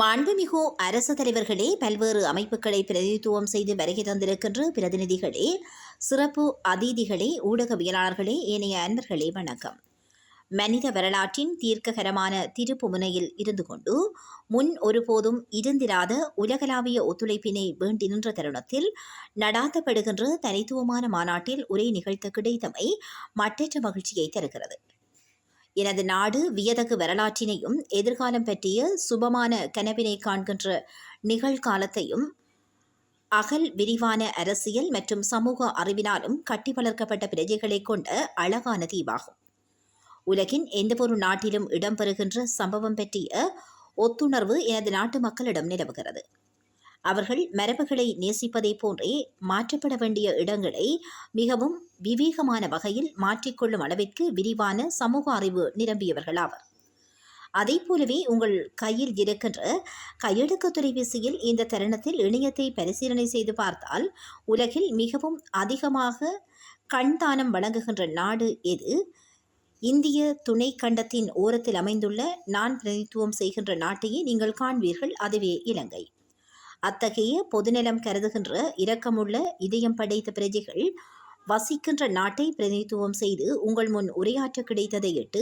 மாண்புமிகு அரசு தலைவர்களே, பல்வேறு அமைப்புகளை பிரதிநிதித்துவம் செய்து வருகை தந்திருக்கின்ற பிரதிநிதிகளே, சிறப்பு அதிதிகளே, ஊடகவியலாளர்களே, ஏனைய அன்பர்களே, வணக்கம். மனித வரலாற்றின் தீர்க்ககரமான திருப்பு முனையில் இருந்து கொண்டு முன் ஒருபோதும் இருந்திராத உலகளாவிய ஒத்துழைப்பினை வேண்டி நின்ற தருணத்தில் நடாத்தப்படுகின்ற தனித்துவமான மாநாட்டில் உரை நிகழ்த்த கிடைத்தமை மட்டற்ற மகிழ்ச்சியை தருகிறது. எனது நாடு வியதகு வரலாற்றினையும் எதிர்காலம் பற்றிய சுபமான கனவினை காண்கின்ற நிகழ்காலத்தையும் அகல் விரிவான அரசியல் மற்றும் சமூக அறிவினாலும் கட்டி வளர்க்கப்பட்ட பிரஜைகளை கொண்ட அழகான தீவாகும். உலகின் எந்தவொரு நாட்டிலும் இடம்பெறுகின்ற சம்பவம் பற்றிய ஒத்துணர்வு எனது நாட்டு மக்களிடம் நிலவுகிறது. அவர்கள் மரபுகளை நேசிப்பதைப் போன்றே மாற்றப்பட வேண்டிய இடங்களை மிகவும் விவேகமான வகையில் மாற்றிக்கொள்ளும் அளவிற்கு விரிவான சமூக அறிவு நிரம்பியவர்களாவர். அதை போலவே உங்கள் கையில் இருக்கின்ற கையடக்க தொலைபேசியில் இந்த தருணத்தில் இணையத்தை பரிசீலனை செய்து பார்த்தால் உலகில் மிகவும் அதிகமாக கண்தானம் வழங்குகின்ற நாடு எது? இந்திய துணை கண்டத்தின் ஓரத்தில் அமைந்துள்ள நான் பிரதித்துவம் செய்கின்ற நாட்டையே நீங்கள் காண்பீர்கள், அதுவே இலங்கை. அத்தகைய பொதுநலம் கருதுகின்ற இரக்கமுள்ள இதயம் படைத்த பிரஜைகள் வசிக்கின்ற நாட்டை பிரதிநிதித்துவம் செய்து உங்கள் முன் உரையாற்ற கிடைத்ததையிட்டு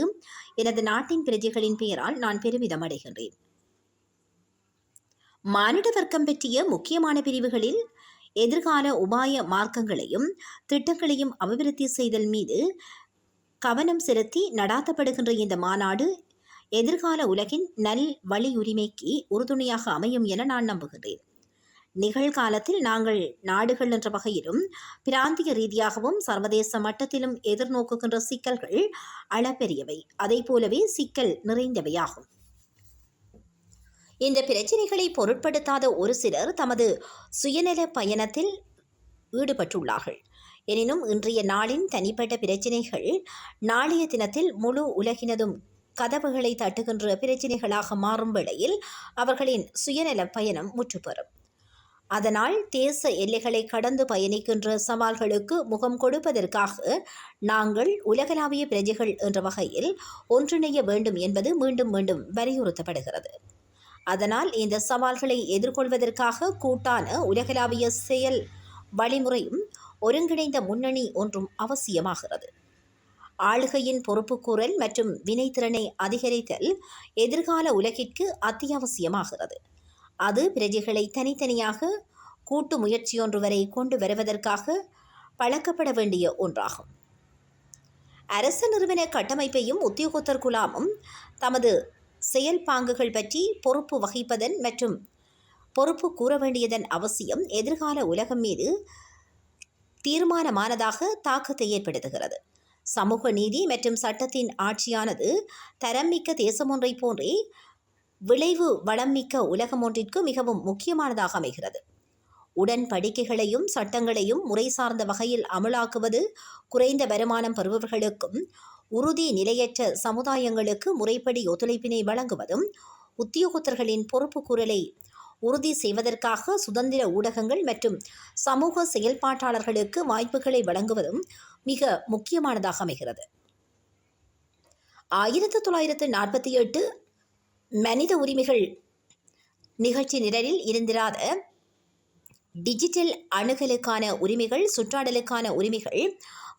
எனது நாட்டின் பிரஜைகளின் பெயரால் நான் பெருமிதம் அடைகின்றேன். மானிட வர்க்கம் பற்றிய முக்கியமான பிரிவுகளில் எதிர்கால உபாய மார்க்கங்களையும் திட்டங்களையும் அபிவிருத்தி செய்தல் மீது கவனம் செலுத்தி நடாத்தப்படுகின்ற இந்த மாநாடு எதிர்கால உலகின் நல் வழியுரிமைக்கு உறுதுணையாக அமையும் என நான் நம்புகிறேன். நிகழ்காலத்தில் நாங்கள் நாடுகள் என்ற வகையிலும் பிராந்திய ரீதியாகவும் சர்வதேச மட்டத்திலும் எதிர்நோக்குகின்ற சிக்கல்கள் அளப்பெரியவை, அதை போலவே சிக்கல் நிறைந்தவையாகும். இந்த பிரச்சினைகளை பொருட்படுத்தாத ஒரு சிலர் தமது சுயநல பயணத்தில் ஈடுபட்டுள்ளார்கள். எனினும் இன்றைய நாளின் தனிப்பட்ட பிரச்சினைகள் நாளைய தினத்தில் முழு உலகினதும் கதவுகளை தட்டுகின்ற பிரச்சினைகளாக மாறும் வேளையில் அவர்களின் சுயநல பயணம் முற்றுப்பெறும். அதனால் தேச எல்லைகளை கடந்து பயணிக்கின்ற சவால்களுக்கு முகம் கொடுப்பதற்காக நாங்கள் உலகளாவிய பிரஜைகள் என்ற வகையில் ஒன்றிணைய வேண்டும் என்பது மீண்டும் மீண்டும் வலியுறுத்தப்படுகிறது. அதனால் இந்த சவால்களை எதிர்கொள்வதற்காக கூட்டான உலகளாவிய செயல் வழிமுறையும் ஒருங்கிணைந்த முன்னணி ஒன்றும் அவசியமாகிறது. ஆளுகையின் பொறுப்புக்கூறல் மற்றும் வினைத்திறனை அதிகரித்தல் எதிர்கால உலகிற்கு அத்தியாவசியமாகிறது. அது பிரஜைகளை தனித்தனியாக கூட்டு முயற்சியொன்று வரை கொண்டு வருவதற்காக பழக்கப்பட வேண்டிய ஒன்றாகும். அரசு நிறுவன கட்டமைப்பையும் உத்தியோகத்தர் குழாமும் தமது செயல்பாங்குகள் பற்றி பொறுப்பு வகிப்பதன் மற்றும் பொறுப்பு கூற வேண்டியதன் அவசியம் எதிர்கால உலகம் மீது தீர்மானமானதாக தாக்கத்தை ஏற்படுத்துகிறது. சமூக நீதி மற்றும் சட்டத்தின் ஆட்சியானது தரம்மிக்க தேசம் ஒன்றை போன்றே விளைவு வளம் மிக்க உலகம் ஒன்றிற்கு மிகவும் முக்கியமானதாக அமைகிறது. உடன்படிக்கைகளையும் சட்டங்களையும் முறை சார்ந்த வகையில் அமலாக்குவது குறைந்த வருமானம் பெறுபவர்களுக்கும் உறுதி நிலையற்ற சமுதாயங்களுக்கு முறைப்படி ஒத்துழைப்பினை வழங்குவதும் உத்தியோகத்தர்களின் பொறுப்பு கூறலை உறுதி செய்வதற்காக சுதந்திர ஊடகங்கள் மற்றும் சமூக செயல்பாட்டாளர்களுக்கு வாய்ப்புகளை வழங்குவதும் மிக முக்கியமானதாக அமைகிறது. 1948 மனித உரிமைகள் நிகழ்ச்சி நிரலில் இருந்திராத டிஜிட்டல் அணுகலுக்கான உரிமைகள், சுற்றாடலுக்கான உரிமைகள்,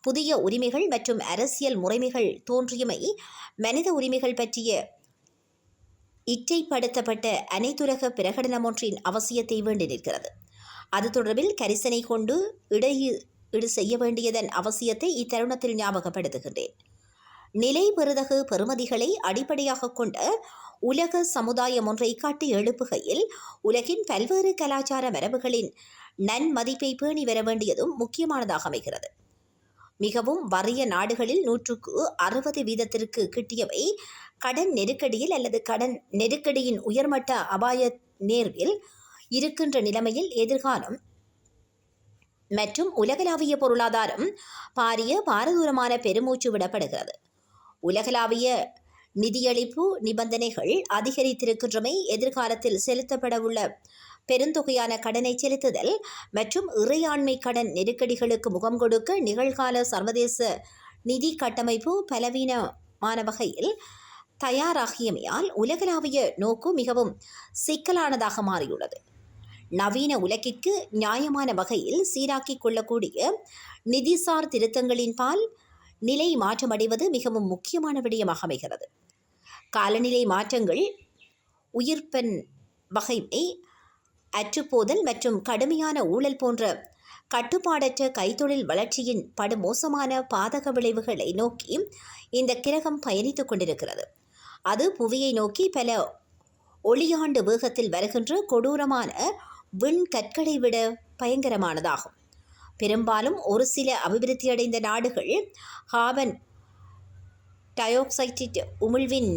புதிய உரிமைகள் மற்றும் அரசியல் முறைமைகள் தோன்றியமை மனித உரிமைகள் பற்றிய இற்றைப்படுத்தப்பட்ட அனைத்துலக பிரகடனம் ஒன்றின் அவசியத்தை வேண்டி நிற்கிறது. அது தொடர்பில் கரிசனை கொண்டு இடையீடு செய்ய வேண்டியதன் அவசியத்தை இத்தருணத்தில் ஞாபகப்படுத்துகின்றேன். நிலை பெறுதகு பெறுமதிகளை அடிப்படையாக கொண்ட உலக சமுதாயம் ஒன்றை காட்டி எழுப்புகையில் உலகின் பல்வேறு கலாச்சார மரபுகளின் நன்மதிப்பை பேணி வர வேண்டியதும் முக்கியமானதாக அமைகிறது. மிகவும் வறிய நாடுகளில் 160% கிட்டியவை கடன் நெருக்கடியில் அல்லது கடன் நெருக்கடியின் உயர்மட்ட அபாய நேர்வில் இருக்கின்ற நிலைமையில் எதிர்காலம் மற்றும் உலகளாவிய பொருளாதாரம் பாரிய பாரதூரமான பெருமூச்சு விடப்படுகிறது. உலகளாவிய நிதியளிப்பு நிபந்தனைகள் அதிகரித்திருக்கின்றமை எதிர்காலத்தில் செலுத்தப்படவுள்ள பெருந்தொகையான கடனை செலுத்துதல் மற்றும் இறையாண்மை கடன் நெருக்கடிகளுக்கு முகம் கொடுக்க நிகழ்கால சர்வதேச நிதி கட்டமைப்பு பலவீனமான வகையில் தயாராகியமையால் உலகளாவிய நோக்கு மிகவும் சிக்கலானதாக மாறியுள்ளது. நவீன உலகிற்கு நியாயமான வகையில் சீராக்கிக் கொள்ளக்கூடிய நிதிசார் திருத்தங்களின் பால் நிலை மாற்றமடைவது மிகவும் முக்கியமான விடயமாக அமைகிறது. காலநிலை மாற்றங்கள், உயிர்ப்பன் வகைமை, அற்றுப்போதல் மற்றும் கடுமையான ஊழல் போன்ற கட்டுப்பாடற்ற கைத்தொழில் வளர்ச்சியின் படுமோசமான பாதக விளைவுகளை நோக்கி இந்த கிரகம் பயணித்துக் கொண்டிருக்கிறது. அது புவியை நோக்கி பல ஒளியாண்டு வேகத்தில் வருகின்ற கொடூரமான விண்கற்களை விட பயங்கரமானதாகும். பெரும்பாலும் ஒரு சில அபிவிருத்தியடைந்த நாடுகள் கார்பன் டயோக்சைடு உமிழ்வின்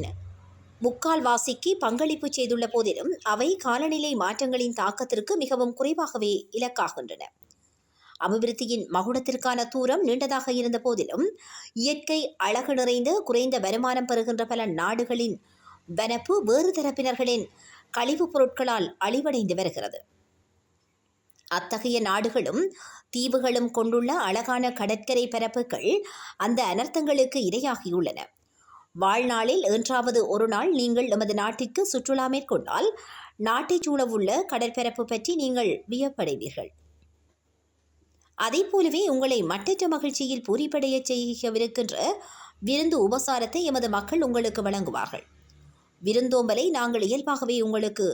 முக்கால்வாசிக்கு பங்களிப்பு செய்துள்ள போதிலும் அவை காலநிலை மாற்றங்களின் தாக்கத்திற்கு மிகவும் குறைவாகவே இலக்காகின்றன. அபிவிருத்தியின் மகுடத்திற்கான தூரம் நீண்டதாக இருந்த போதிலும் இயற்கை அழகு நிறைந்த குறைந்த வருமானம் பெறுகின்ற பல நாடுகளின் வனப்பு வேறு தரப்பினர்களின் கழிவுப் பொருட்களால் அழிவடைந்து வருகிறது. அத்தகைய நாடுகளும் தீவுகளும் கொண்டுள்ள அழகான கடற்கரை பரப்புகள் அந்த அனர்த்தங்களுக்கு இரையாகியுள்ளன. வாழ்நாளில் என்றாவது ஒரு நாள் நீங்கள் எமது நாட்டிற்கு சுற்றுலா மேற்கொண்டால் நாட்டைச் சூழவுள்ள கடற்பரப்பு பற்றி நீங்கள் வியப்படைவீர்கள். அதை போலவே உங்களை மட்டற்ற மகிழ்ச்சியில் பூரிப்படைய செய்யவிருக்கின்ற விருந்து உபசாரத்தை எமது மக்கள் உங்களுக்கு வழங்குவார்கள். விருந்தோம்பலை நாங்கள் இயல்பாகவே உங்களுக்கு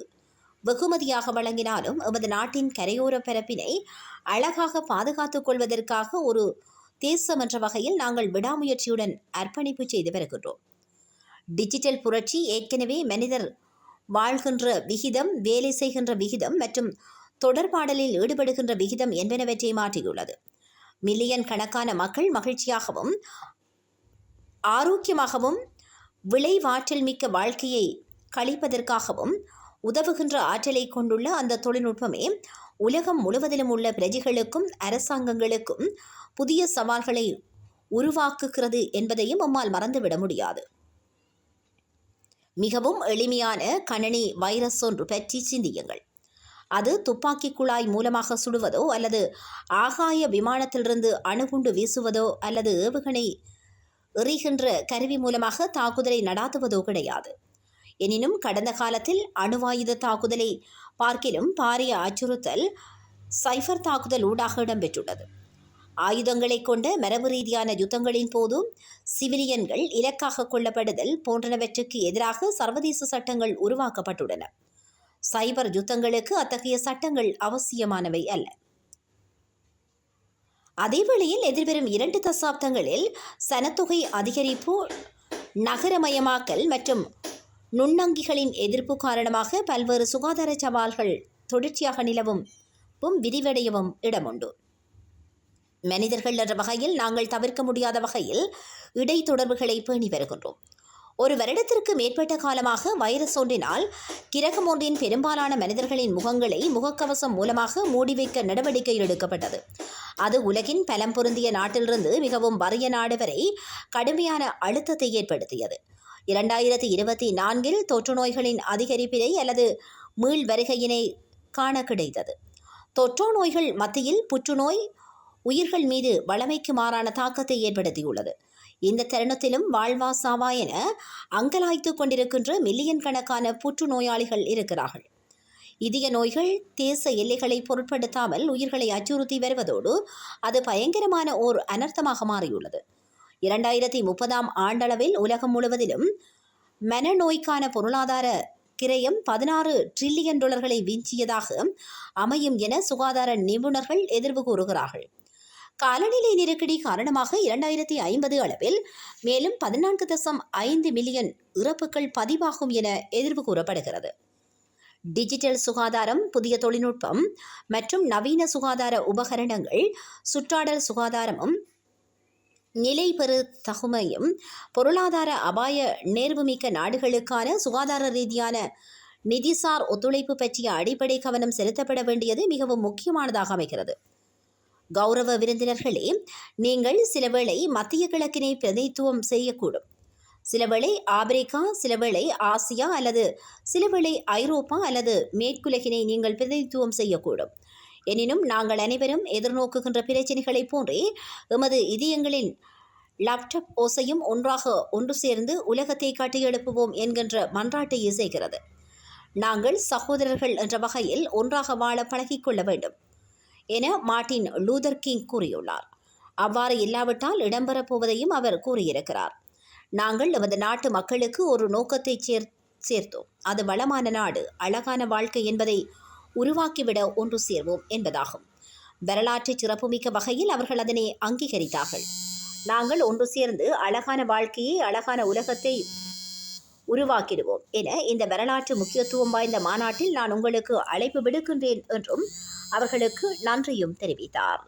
வெகுமதியாக வழங்கினாலும் எமது நாட்டின் கரையோர பரப்பினை அழகாக பாதுகாத்துக் கொள்வதற்காக ஒரு தேசம் என்ற வகையில் நாங்கள் விடாமுயற்சியுடன் அர்ப்பணிப்பு செய்து வருகின்றோம். டிஜிட்டல் புரட்சி ஏற்கனவே மனிதர் வாழ்கின்ற விகிதம், வேலை செய்கின்ற விகிதம் மற்றும் தொடர்பாடலில் ஈடுபடுகின்ற விகிதம் என்பனவற்றை மாற்றியுள்ளது. மில்லியன் கணக்கான மக்கள் மகிழ்ச்சியாகவும் ஆரோக்கியமாகவும் விளைவாற்றல் மிக்க வாழ்க்கையை கழிப்பதற்காகவும் உதவுகின்ற ஆற்றலை கொண்டுள்ள அந்த தொழில்நுட்பமே உலகம் முழுவதிலும் உள்ள பிரஜைகளுக்கும் அரசாங்கங்களுக்கும் புதிய சவால்களை உருவாக்குகிறது என்பதையும் நம்மால் மறந்துவிட முடியாது. மிகவும் எளிமையான கணனி வைரஸ் ஒன்று பற்றி சிந்தியுங்கள். அது துப்பாக்கி குழாய் மூலமாக சுடுவதோ அல்லது ஆகாய விமானத்திலிருந்து அணுகுண்டு வீசுவதோ அல்லது ஏவுகணை எறிகின்ற கருவி மூலமாக தாக்குதலை நடாத்துவதோ கிடையாது. எனினும் கடந்த காலத்தில் அணுவாயுத தாக்குதலை பார்க்கிலும் பாரிய அச்சுறுத்தல் சைபர் தாக்குதல் ஊடாக இடம்பெற்றுள்ளது. ஆயுதங்களை கொண்ட மரபு ரீதியான யுத்தங்களின் போதும் சிவிலியன்கள் இலக்காக கொள்ளப்படுதல் போன்றவற்றுக்கு எதிராக சர்வதேச சட்டங்கள் உருவாக்கப்பட்டுள்ளன. சைபர் யுத்தங்களுக்கு அத்தகைய சட்டங்கள் அவசியமானவை அல்ல. அதேவேளையில் எதிர்வரும் 2 தசாப்தங்களில் சனத்தொகை அதிகரிப்பு, நகரமயமாக்கல் மற்றும் நுண்ணங்கிகளின் எதிர்ப்பு காரணமாக பல்வேறு சுகாதார சவால்கள் தொடர்ச்சியாக நிலவும் விரிவடையவும் இடமுண்டு. மனிதர்கள் என்ற வகையில் நாங்கள் தவிர்க்க முடியாத வகையில் இடைத்தொடர்புகளை பேணி வருகின்றோம். ஒரு வருடத்திற்கு மேற்பட்ட காலமாக வைரஸ் ஒன்றினால் கிரகம் ஒன்றின் பெரும்பாலான மனிதர்களின் முகங்களை முகக்கவசம் மூலமாக மூடி வைக்க நடவடிக்கை எடுக்கப்பட்டது. அது உலகின் பலம் பொருந்திய நாட்டிலிருந்து மிகவும் வறிய நாடு வரை கடுமையான அழுத்தத்தை ஏற்படுத்தியது. 2024 தொற்று நோய்களின் அதிகரிப்பினை அல்லது மீள் வருகையினை காண கிடைத்தது. தொற்றோ நோய்கள் மத்தியில் புற்றுநோய் உயிர்கள் மீது வளமைக்கு மாறான தாக்கத்தை ஏற்படுத்தியுள்ளது. இந்த தருணத்திலும் வாழ்வா சாவா என அங்கலாய்த்து கொண்டிருக்கின்ற மில்லியன் கணக்கான புற்றுநோயாளிகள் இருக்கிறார்கள். இதய நோய்கள் தேச எல்லைகளை பொருட்படுத்தாமல் உயிர்களை அச்சுறுத்தி வருவதோடு அது பயங்கரமான ஓர் அனர்த்தமாக மாறியுள்ளது. 2030 ஆண்டளவில் உலகம் முழுவதிலும் மனநோய்க்கான பொருளாதார கிரயம் $16 டிரில்லியன் விஞ்சியதாக அமையும் என சுகாதார நிபுணர்கள் எதிர்வு கூறுகிறார்கள். காலநிலை நெருக்கடி காரணமாக 2050 அளவில் மேலும் 14.5 மில்லியன் இறப்புகள் பதிவாகும் என எதிர்வு கூறப்படுகிறது. டிஜிட்டல் சுகாதாரம், புதிய தொழில்நுட்பம் மற்றும் நவீன சுகாதார உபகரணங்கள் சுற்றாடல் சுகாதாரமும் நிலை பெறு தகுமையும் பொருளாதார அபாய நேர்வுமிக்க நாடுகளுக்கான சுகாதார ரீதியான நிதிசார் ஒத்துழைப்பு பற்றிய அடிப்படை கவனம் செலுத்தப்பட வேண்டியது மிகவும் முக்கியமானதாக அமைகிறது. கௌரவ விருந்தினர்களே, நீங்கள் சிலவேளை மத்திய கிழக்கினை பிரதிநிதித்துவம் செய்யக்கூடும். சிலவேளை ஆப்பிரிக்கா, சிலவேளை ஆசியா அல்லது சிலவேளை ஐரோப்பா அல்லது மேற்குலகினை நீங்கள் பிரதிநிதித்துவம் செய்யக்கூடும். எனினும் நாங்கள் அனைவரும் எதிர்நோக்குகின்ற பிரச்சினைகளைப் போன்றே எமது இதயங்களின் லேப்டாப் ஓசையும் ஒன்று சேர்ந்து உலகத்தை கட்டியெழுப்புவோம் என்கின்ற மன்றாட்டை இசைக்கிறது. நாங்கள் சகோதரர்கள் என்ற வகையில் ஒன்றாக வாழ பழகிக்கொள்ள வேண்டும் என மார்ட்டின் லூதர் கிங் கூறியுள்ளார். அவ்வாறு இல்லாவிட்டால் இடம்பெறப் போவதையும் அவர் கூறியிருக்கிறார். நாங்கள் நமது நாட்டு மக்களுக்கு ஒரு நோக்கத்தை சேர்த்தோம். அது வளமான நாடு, அழகான வாழ்க்கை என்பதை உருவாக்கிவிட ஒன்று சேர்வோம் என்பதாகும். வரலாற்று சிறப்புமிக்க வகையில் அவர்கள் அதனை அங்கீகரித்தார்கள். நாங்கள் ஒன்று சேர்ந்து அழகான வாழ்க்கையை, அழகான உலகத்தை உருவாக்கிடுவோம் என இந்த வரலாற்று முக்கியத்துவம் வாய்ந்த மாநாட்டில் நான் உங்களுக்கு அழைப்பு விடுக்கின்றேன் என்றும் அவர்களுக்கு நன்றியும் தெரிவித்தார்.